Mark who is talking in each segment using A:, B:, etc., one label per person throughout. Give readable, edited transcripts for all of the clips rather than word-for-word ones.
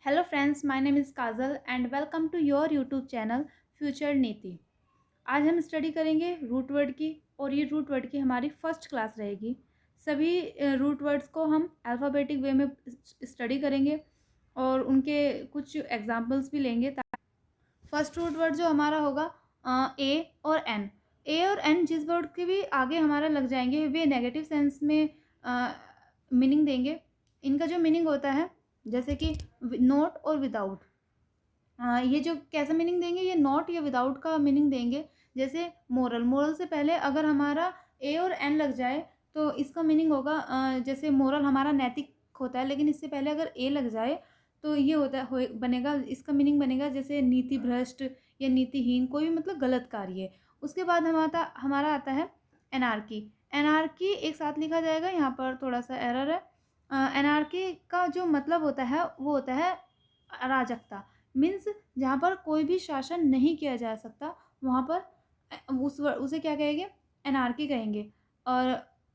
A: Hello friends, my name is Kajal and welcome to your YouTube channel future नीति। आज हम study करेंगे root word की और ये रूट वर्ड की हमारी फर्स्ट क्लास रहेगी। सभी रूट वर्ड्स को हम अल्फ़ाबेटिक वे में स्टडी करेंगे और उनके कुछ एग्जांपल्स भी लेंगे। फर्स्ट रूट वर्ड जो हमारा होगा ए और एन। ए और एन जिस वर्ड के भी आगे हमारा लग जाएंगे वे नेगेटिव सेंस में मीनिंग देंगे। इनका जो मीनिंग होता है जैसे कि नॉट और विदाउट, ये जो कैसा मीनिंग देंगे, ये नॉट या विदाउट का मीनिंग देंगे। जैसे मोरल, मोरल से पहले अगर हमारा ए और एन लग जाए तो इसका मीनिंग होगा जैसे मोरल हमारा नैतिक होता है, लेकिन इससे पहले अगर ए लग जाए तो ये होता है बनेगा, इसका मीनिंग बनेगा जैसे नीति भ्रष्ट या नीतिहीन, कोई भी मतलब गलत कार्य। उसके बाद हमारा आता है एनार्की। एनार्की एक साथ लिखा जाएगा, यहाँ पर थोड़ा सा एरर है। एनार्की का जो मतलब होता है वो होता है अराजकता। मीन्स जहाँ पर कोई भी शासन नहीं किया जा सकता वहाँ पर उसे क्या कहेंगे, एनार्की कहेंगे। और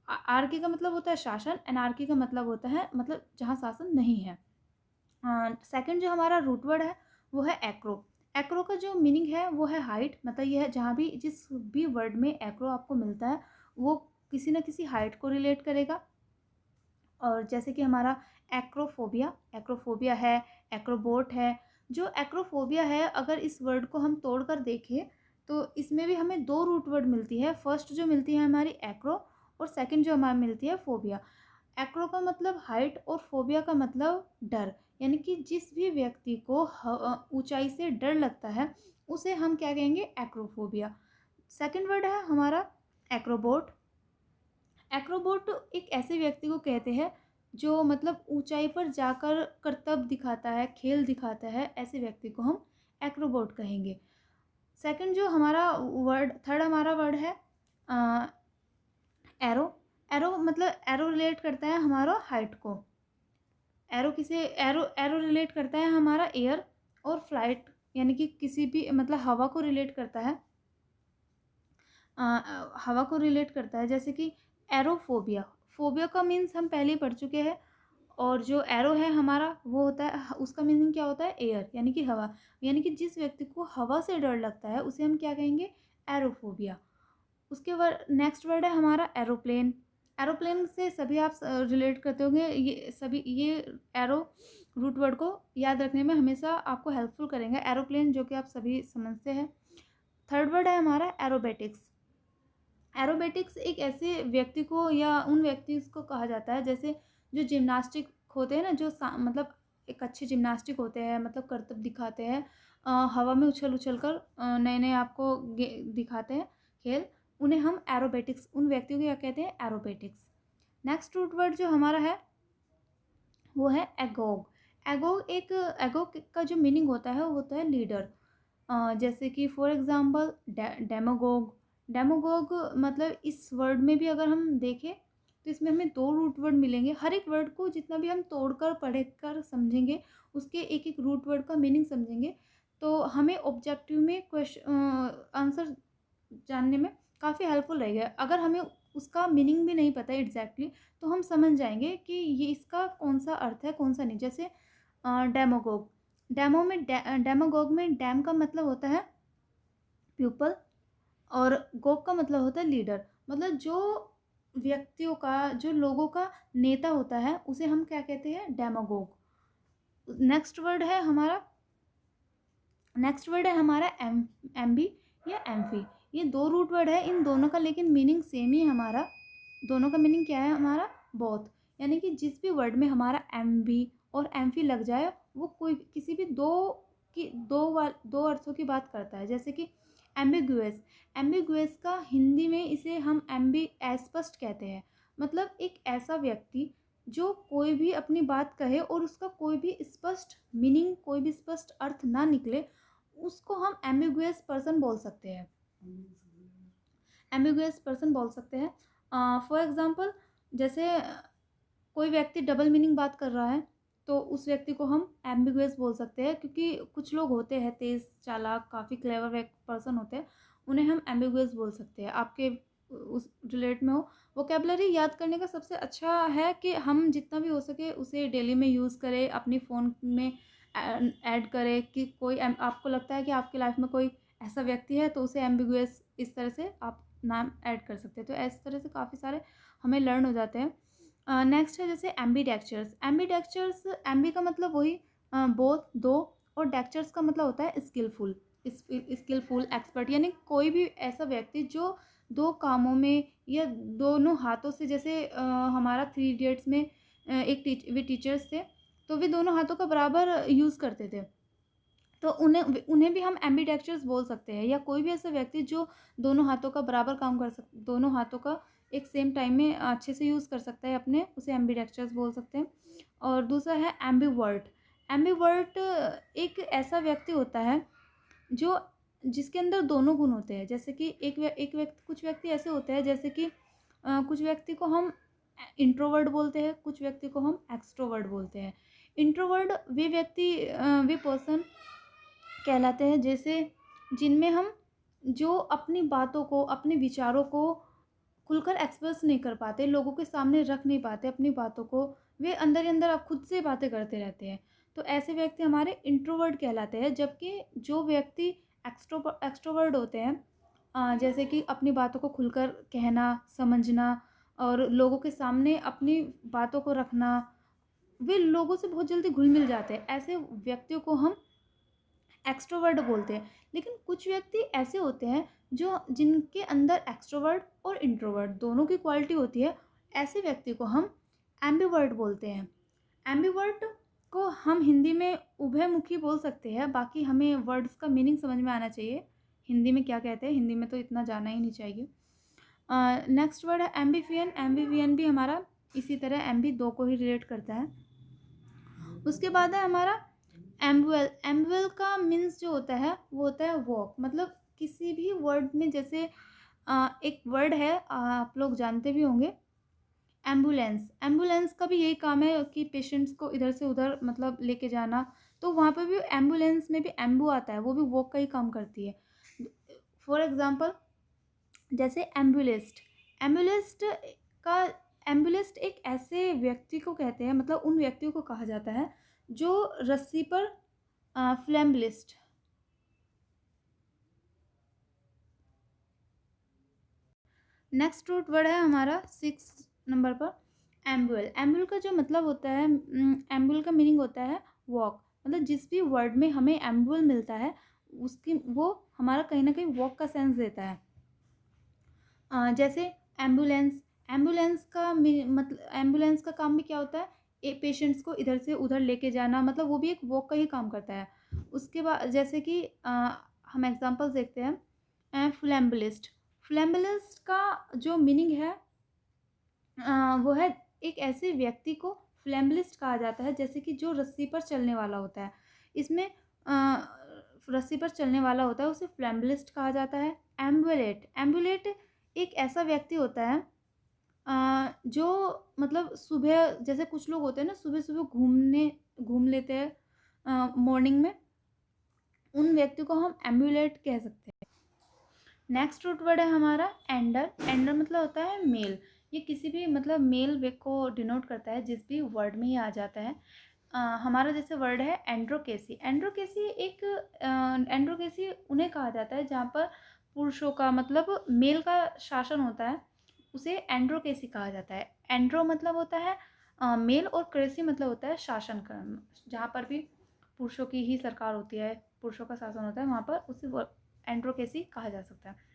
A: आर्की का मतलब होता है शासन, एनार्की का मतलब होता है मतलब जहाँ शासन नहीं है। सेकंड जो हमारा रूट वर्ड है वो है एक्रो। एक्रो का जो मीनिंग है वो है हाइट, मतलब यह है जहाँ भी जिस भी वर्ड में एक्रो आपको मिलता है वो किसी न किसी हाइट को रिलेट करेगा। और जैसे कि हमारा एक्रोफोबिया, एक्रोफोबिया है, एक्रोबोट है। जो एक्रोफोबिया है अगर इस वर्ड को हम तोड़ कर देखें तो इसमें भी हमें दो रूट वर्ड मिलती है। फर्स्ट जो मिलती है हमारी एक्रो और सेकंड जो हमारी मिलती है फोबिया। एक्रो का मतलब हाइट और फोबिया का मतलब डर, यानी कि जिस भी व्यक्ति को ऊंचाई से डर लगता है उसे हम क्या कहेंगे, एक्रोफोबिया। सेकंड वर्ड है हमारा एक्रोबोट। एक्रोबोट एक ऐसे व्यक्ति को कहते हैं जो मतलब ऊंचाई पर जाकर करतब दिखाता है, खेल दिखाता है, ऐसे व्यक्ति को हम एक्रोबोट कहेंगे। सेकंड जो हमारा वर्ड, थर्ड हमारा वर्ड है एरो। एरो मतलब एरो रिलेट करता है हमारा हाइट को। एरो किसे, एरो एरो रिलेट करता है हमारा एयर और फ्लाइट, यानी कि किसी भी मतलब हवा को रिलेट करता है। हवा को रिलेट करता है, जैसे कि एरोफोबिया। फोबिया का मीन्स हम पहले ही पढ़ चुके हैं। और जो एरो है हमारा वो होता है, उसका मीनिंग क्या होता है, एयर यानी कि हवा। यानी कि जिस व्यक्ति को हवा से डर लगता है उसे हम क्या कहेंगे, एरोफोबिया। उसके बाद नेक्स्ट वर्ड है हमारा एरोप्लेन। एरोप्लेन से सभी आप रिलेट करते होंगे, ये सभी ये एरो रूट वर्ड को याद रखने में हमेशा आपको हेल्पफुल करेंगे, एरोप्लेन जो कि आप सभी समझते हैं। थर्ड वर्ड है हमारा एरोबेटिक्स। एरोबेटिक्स एक ऐसे व्यक्ति को या उन व्यक्ति को कहा जाता है जैसे जो जिम्नास्टिक होते हैं ना, जो मतलब एक अच्छे जिम्नास्टिक होते हैं, मतलब करतब दिखाते हैं, हवा में उछल उछल कर नए नए आपको दिखाते हैं खेल, उन्हें हम एरोबेटिक्स, उन व्यक्तियों को क्या कहते हैं, एरोबेटिक्स। नेक्स्ट रूट वर्ड जो हमारा है वो है एगोग। एगोग का जो मीनिंग होता है वो होता है लीडर। जैसे कि फॉर एग्जांपल डेमोगोग। डेमोगोग मतलब इस वर्ड में भी अगर हम देखें तो इसमें हमें दो रूट वर्ड मिलेंगे। हर एक वर्ड को जितना भी हम तोड़कर पढ़कर समझेंगे, उसके एक एक रूट वर्ड का मीनिंग समझेंगे, तो हमें ऑब्जेक्टिव में क्वेश्चन आंसर जानने में काफ़ी हेल्पफुल रहेगा। अगर हमें उसका मीनिंग भी नहीं पता एग्जैक्टली तो हम समझ जाएंगे कि ये इसका कौन सा अर्थ है कौन सा नहीं। जैसे डेमोगोग, डेमोगोग में डैम का मतलब होता है प्यूपल और गोग का मतलब होता है लीडर। मतलब जो व्यक्तियों का, जो लोगों का नेता होता है उसे हम क्या कहते हैं, डेमोगोग। नेक्स्ट वर्ड है हमारा एम्बी या एम्फी। ये दो रूट वर्ड है, इन दोनों का लेकिन मीनिंग सेम ही है हमारा। दोनों का मीनिंग क्या है हमारा, बोथ। यानी कि जिस भी वर्ड में हमारा एम्बी और एम्फी लग जाए वो कोई किसी भी दो अर्थों की बात करता है। जैसे कि एम्बिगुअस, एम्बिगुअस का हिंदी में इसे हम अस्पष्ट कहते हैं। मतलब एक ऐसा व्यक्ति जो कोई भी अपनी बात कहे और उसका कोई भी स्पष्ट मीनिंग, कोई भी स्पष्ट अर्थ ना निकले, उसको हम एम्बिगुअस पर्सन बोल सकते हैं। एम्बिगुअस पर्सन बोल सकते हैं। फॉर एग्जांपल जैसे कोई व्यक्ति डबल मीनिंग बात कर रहा है तो उस व्यक्ति को हम एम्बिगुअस बोल सकते हैं, क्योंकि कुछ लोग होते हैं तेज़ चालाक, काफ़ी क्लेवर पर्सन होते हैं, उन्हें हम एम्बिगुअस बोल सकते हैं। आपके उस रिलेट में हो, वोकेबलरी याद करने का सबसे अच्छा है कि हम जितना भी हो सके उसे डेली में यूज़ करें, अपनी फ़ोन में ऐड करें कि कोई आपको लगता है कि आपकी लाइफ में कोई ऐसा व्यक्ति है तो उसे एम्बिगुअस इस तरह से आप नाम ऐड कर सकते हैं। तो इस तरह से काफ़ी सारे हमें लर्न हो जाते हैं। नेक्स्ट है जैसे एम्बीडेक्चर्स। एम्बीडेक्चर्स, एम्बी का मतलब वही बोथ, दो, और डेक्चर्स का मतलब होता है स्किलफुल, स्किलफुल एक्सपर्ट, यानी कोई भी ऐसा व्यक्ति जो दो कामों में या दोनों हाथों से, जैसे हमारा 3 इडियट्स में एक वे टीचर्स थे तो वे दोनों हाथों का बराबर यूज़ करते थे, तो उन्हें उन्हें भी हम एम्बीडेक्चर्स बोल सकते हैं। या कोई भी ऐसा व्यक्ति जो दोनों हाथों का बराबर काम कर दोनों हाथों का एक सेम टाइम में अच्छे से यूज़ कर सकता है अपने, उसे एम्बीडेक्चर्स बोल सकते हैं। और दूसरा है एम्बीवर्ट। एम्बीवर्ट एक ऐसा व्यक्ति होता है जो जिसके अंदर दोनों गुण होते हैं। जैसे कि एक व्यक्ति, कुछ व्यक्ति ऐसे होते हैं जैसे कि कुछ व्यक्ति को हम इंट्रोवर्ट बोलते हैं, कुछ व्यक्ति को हम एक्सट्रोवर्ट बोलते हैं। इंट्रोवर्ट वे व्यक्ति, वे पर्सन कहलाते हैं जैसे जिनमें हम जो अपनी बातों को, अपने विचारों को खुलकर एक्सप्रेस नहीं कर पाते, लोगों के सामने रख नहीं पाते अपनी बातों को, वे अंदर ही अंदर अब खुद से बातें करते रहते हैं। तो ऐसे व्यक्ति हमारे इंट्रोवर्ट कहलाते हैं। जबकि जो व्यक्ति एक्सट्रोवर्ट होते हैं, जैसे कि अपनी बातों को खुलकर कहना, समझना और लोगों के सामने अपनी बातों को रखना, वे लोगों से बहुत जल्दी घुल मिल जाते हैं। ऐसे व्यक्तियों को हम एक्सट्रोवर्ट बोलते हैं। लेकिन कुछ व्यक्ति ऐसे होते हैं जो जिनके अंदर एक्सट्रोवर्ट और इंट्रोवर्ट दोनों की क्वालिटी होती है, ऐसे व्यक्ति को हम एम्बिवर्ट बोलते हैं। एम्बिवर्ट को हम हिंदी में उभयमुखी बोल सकते हैं। बाकी हमें वर्ड्स का मीनिंग समझ में आना चाहिए, हिंदी में क्या कहते हैं, हिंदी में तो इतना जाना ही नहीं चाहिए। नेक्स्ट वर्ड है एम्बिवियन। एम्बिवियन भी हमारा इसी तरह एम्बी दो को ही रिलेट करता है। उसके बाद है हमारा एम्बुअल। एम्बुअल का मीन्स जो होता है वो होता है वॉक। मतलब किसी भी वर्ड में, जैसे एक वर्ड है, आप लोग जानते भी होंगे, एम्बुलेंस। एम्बुलेंस का भी यही काम है कि पेशेंट्स को इधर से उधर मतलब लेके जाना। तो वहाँ पर भी एम्बुलेंस में भी एम्बू आता है, वो भी वॉक का ही काम करती है। फॉर एग्जांपल जैसे एम्बुलिस्ट। एम्बुलिस्ट का एम्बुलिस्ट एक ऐसे व्यक्ति को कहते हैं, मतलब उन व्यक्तियों को कहा जाता है जो रस्सी पर फ्लैम्बलिस्ट। नेक्स्ट रूट वर्ड है हमारा 6 नंबर पर एम्बुल। एम्बुल का जो मतलब होता है, एम्बुल का मीनिंग होता है वॉक। मतलब जिस भी वर्ड में हमें एम्बुल मिलता है उसकी वो हमारा कहीं ना कहीं वॉक का सेंस देता है। जैसे एम्बुलेंस। एम्बुलेंस का मतलब एम्बुलेंस का काम भी क्या होता है, पेशेंट्स को इधर से उधर लेके जाना, मतलब वो भी एक वॉक का ही काम करता है। उसके बाद जैसे कि हम एग्जांपल्स देखते हैं, फ्लैम्बलिस्ट। फ्लैम्बलिस्ट का जो मीनिंग है वो है एक ऐसे व्यक्ति को फ्लैम्बलिस्ट कहा जाता है, जैसे कि जो रस्सी पर चलने वाला होता है। इसमें रस्सी पर चलने वाला होता है उसे फ्लैम्बलिस्ट कहा जाता है। एम्बुलेट। एम्बुलेट एक ऐसा व्यक्ति होता है जो मतलब सुबह, जैसे कुछ लोग होते हैं ना सुबह सुबह घूम लेते हैं मॉर्निंग में, उन व्यक्ति को हम एम्बुलेट कह सकते हैं। नेक्स्ट रूट वर्ड है हमारा एंडर। एंडर मतलब होता है मेल। ये किसी भी मतलब मेल वे को डिनोट करता है, जिस भी वर्ड में ही आ जाता है। हमारा जैसे वर्ड है एंड्रोकेसी। एंड्रोकेसी एक एंड्रोकेसी उन्हें कहा जाता है जहाँ पर पुरुषों का मतलब मेल का शासन होता है, उसे एंड्रोकेसी कहा जाता है। एंड्रो मतलब होता है मेल और क्रेसी मतलब होता है शासन करना। जहाँ पर भी पुरुषों की ही सरकार होती है, पुरुषों का शासन होता है, वहाँ पर उसे एंड्रोकेसी कहा जा सकता है।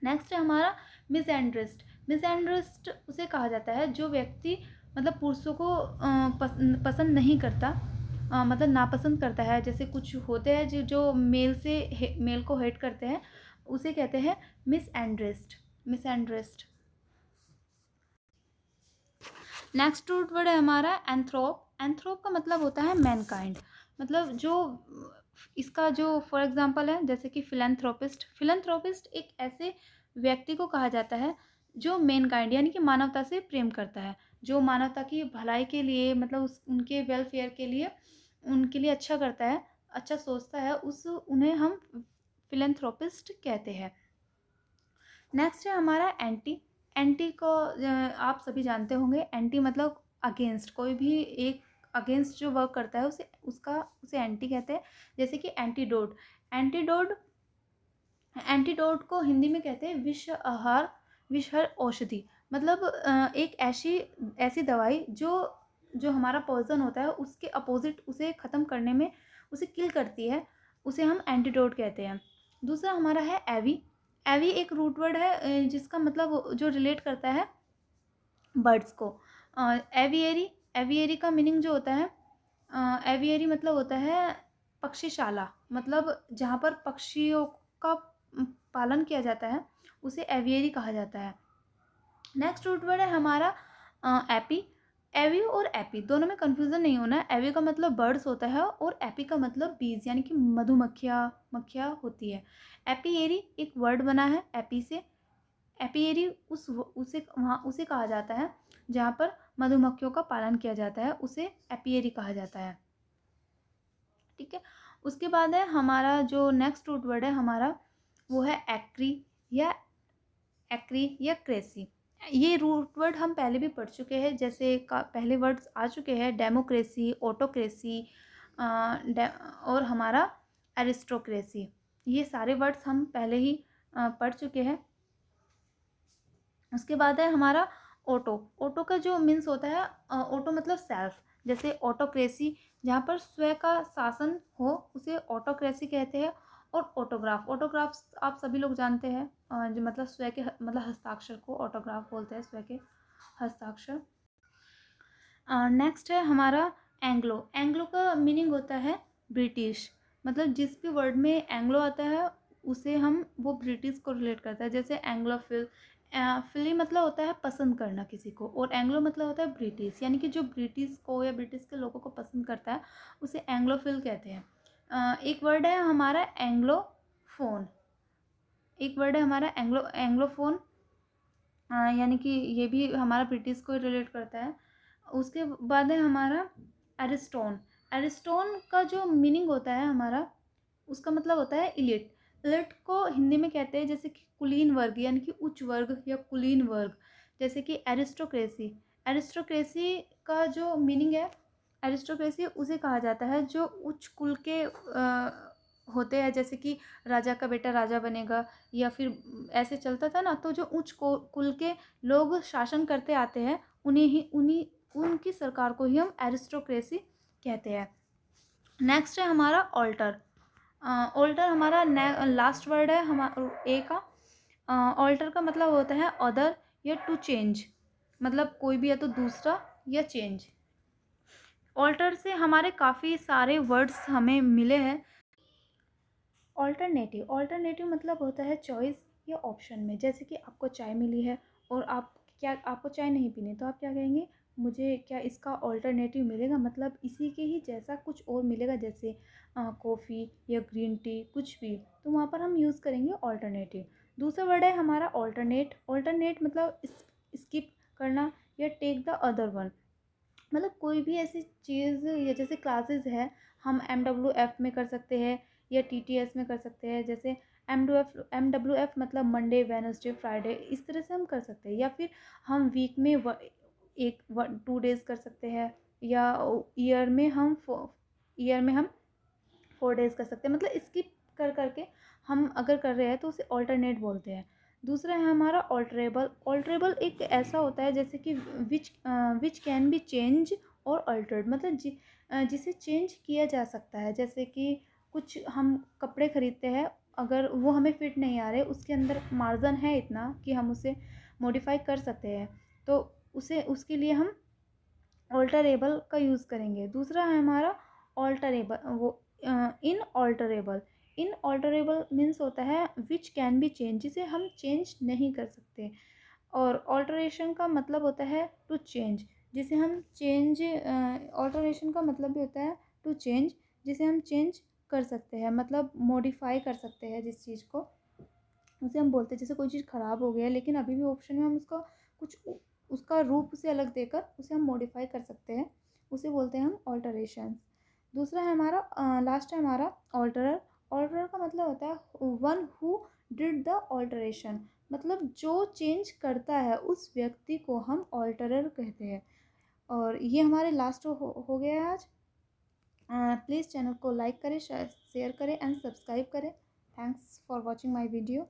A: नेक्स्ट है हमारा मिसएंड्रिस्ट। मिसएंड्रिस्ट उसे कहा जाता है जो व्यक्ति मतलब पुरुषों को पसंद नहीं करता, मतलब नापसंद करता है। जैसे कुछ होते हैं जो मेल को हेट करते हैं, उसे कहते हैं मिसएंड्रिस्ट। मिसएंड्रिस्ट। नेक्स्ट रूट वर्ड है हमारा एंथ्रोप। एंथ्रोप का मतलब होता है मैनकाइंड। मतलब जो इसका जो फॉर एग्जांपल है जैसे कि फिलैंथ्रोपिस्ट। फिलैंथ्रोपिस्ट एक ऐसे व्यक्ति को कहा जाता है जो मैनकाइंड यानी कि मानवता से प्रेम करता है, जो मानवता की भलाई के लिए मतलब उनके वेलफेयर के लिए उनके लिए अच्छा करता है, अच्छा सोचता है, उन्हें हम फिलैंथ्रोपिस्ट कहते हैं। नेक्स्ट है हमारा एंटी। एंटी को आप सभी जानते होंगे। एंटी मतलब अगेंस्ट, कोई भी एक अगेंस्ट जो वर्क करता है उसे एंटी कहते हैं। जैसे कि एंटीडोट, एंटीडोट एंटीडोट को हिंदी में कहते हैं विषहर औषधि। मतलब एक ऐसी दवाई जो हमारा पॉइजन होता है उसके अपोजिट उसे ख़त्म करने में उसे किल करती है, उसे हम एंटीडोट कहते हैं। दूसरा हमारा है एवी। एवी एक रूट वर्ड है जिसका मतलब जो रिलेट करता है बर्ड्स को। एवियरी, एवियरी का मीनिंग जो होता है, एवियरी मतलब होता है पक्षीशाला, मतलब जहाँ पर पक्षियों का पालन किया जाता है उसे एवियरी कहा जाता है। नेक्स्ट रूट वर्ड है हमारा एपी। एवी और एपी दोनों में कन्फ्यूज़न नहीं होना है। एवी का मतलब बर्ड्स होता है और एपी का मतलब बीज यानी कि मक्खियाँ होती है। एपीएरी एक वर्ड बना है एपी से। एपीएरी उसे कहा जाता है जहाँ पर मधुमक्खियों का पालन किया जाता है, उसे एपीएरी कहा जाता है। ठीक है, उसके बाद है हमारा जो नेक्स्ट रूट वर्ड है हमारा वो है एक्री या क्रेसी। ये रूट वर्ड हम पहले भी पढ़ चुके हैं, जैसे पहले वर्ड्स आ चुके हैं डेमोक्रेसी, ऑटोक्रेसी और हमारा एरिस्टोक्रेसी। ये सारे वर्ड्स हम पहले ही पढ़ चुके हैं। उसके बाद है हमारा ऑटो का जो मीन्स होता है, ऑटो मतलब सेल्फ। जैसे ऑटोक्रेसी जहाँ पर स्वयं का शासन हो उसे ऑटोक्रेसी कहते हैं। और ऑटोग्राफ आप सभी लोग जानते हैं, जो मतलब स्वयं के मतलब हस्ताक्षर को ऑटोग्राफ बोलते हैं, स्वयं के हस्ताक्षर। नेक्स्ट है हमारा एंग्लो का मीनिंग होता है ब्रिटिश। मतलब जिस भी वर्ड में एंग्लो आता है उसे हम वो ब्रिटिश को रिलेट करता है। जैसे एंग्लोफिल, फिली मतलब होता है पसंद करना किसी को, और एंग्लो मतलब होता है ब्रिटिश, यानी कि जो ब्रिटिश को या ब्रिटिश के लोगों को पसंद करता है उसे एंग्लोफिल कहते हैं। एक वर्ड है हमारा एंग्लोफोन। एंग्लोफोन, यानी कि ये भी हमारा ब्रिटिश को रिलेट करता है। उसके बाद है हमारा एरिस्टोन। एरिस्टोन का जो मीनिंग होता है हमारा, उसका मतलब होता है इलिट। इलिट को हिंदी में कहते हैं जैसे कि कुलीन वर्ग, यानी कि उच्च वर्ग या कुलीन वर्ग। जैसे कि एरिस्टोक्रेसी, एरिस्टोक्रेसी का जो मीनिंग है, एरिस्टोक्रेसी उसे कहा जाता है जो उच्च कुल के होते हैं। जैसे कि राजा का बेटा राजा बनेगा, या फिर ऐसे चलता था ना, तो जो उच्च कुल के लोग शासन करते आते हैं उनकी सरकार को ही हम एरिस्टोक्रेसी कहते हैं। नेक्स्ट है हमारा ऑल्टर। ऑल्टर हमारा लास्ट वर्ड है हमारा ए का। ऑल्टर का मतलब होता है अदर या टू चेंज, मतलब कोई भी या तो दूसरा या चेंज। ऑल्टर से हमारे काफ़ी सारे वर्ड्स हमें मिले हैं। ऑल्टरनेटिव मतलब होता है चॉइस या ऑप्शन में। जैसे कि आपको चाय मिली है और आपको चाय नहीं पीनी, तो आप क्या कहेंगे, मुझे क्या इसका ऑल्टरनेटिव मिलेगा, मतलब इसी के ही जैसा कुछ और मिलेगा, जैसे कॉफ़ी या ग्रीन टी कुछ भी, तो वहाँ पर हम यूज़ करेंगे ऑल्टरनेटिव। दूसरा वर्ड है हमारा ऑल्टरनेट मतलब स्किप करना या टेक द अदर वन। मतलब कोई भी ऐसी चीज़, या जैसे क्लासेस है हम MWF में कर सकते हैं या TTS में कर सकते हैं। जैसे MWF मतलब मंडे वेडनेसडे फ्राइडे, इस तरह से हम कर सकते हैं। या फिर हम वीक में 2 डेज़ कर सकते हैं, या ईयर में हम 4 डेज़ कर सकते हैं। मतलब स्किप करके हम अगर कर रहे हैं तो उसे ऑल्टरनेट बोलते हैं। दूसरा है हमारा ऑल्टरेबल एक ऐसा होता है जैसे कि विच कैन बी चेंज और अल्टर्ड, मतलब जिसे चेंज किया जा सकता है। जैसे कि कुछ हम कपड़े ख़रीदते हैं, अगर वो हमें फिट नहीं आ रहे, उसके अंदर मार्जिन है इतना कि हम उसे मॉडिफाई कर सकते हैं, तो उसके लिए हम ऑल्टरेबल का यूज़ करेंगे। दूसरा है हमारा इन ऑल्टरेबल मीन्स होता है विच कैन बी चेंज, जिसे हम चेंज नहीं कर सकते। और ऑल्टरेशन का मतलब होता है टू चेंज, जिसे हम ऑल्टरेशन का मतलब भी होता है टू चेंज, जिसे हम चेंज कर सकते हैं, मतलब मॉडिफाई कर सकते हैं जिस चीज़ को, उसे हम बोलते हैं। जैसे कोई चीज़ ख़राब हो गया है लेकिन अभी भी ऑप्शन में हम उसका रूप उसे अलग देकर उसे हम मॉडिफाई कर सकते हैं, उसे बोलते हैं हम ऑल्टरेशन। दूसरा है हमारा लास्ट है हमारा ऑल्टरर का मतलब होता है one who did the alteration, मतलब जो चेंज करता है उस व्यक्ति को हम ऑल्टरर कहते हैं। और ये हमारे लास्ट हो गया है आज। प्लीज़ चैनल को लाइक करें, शेयर करें एंड सब्सक्राइब करें। Thanks for watching my video.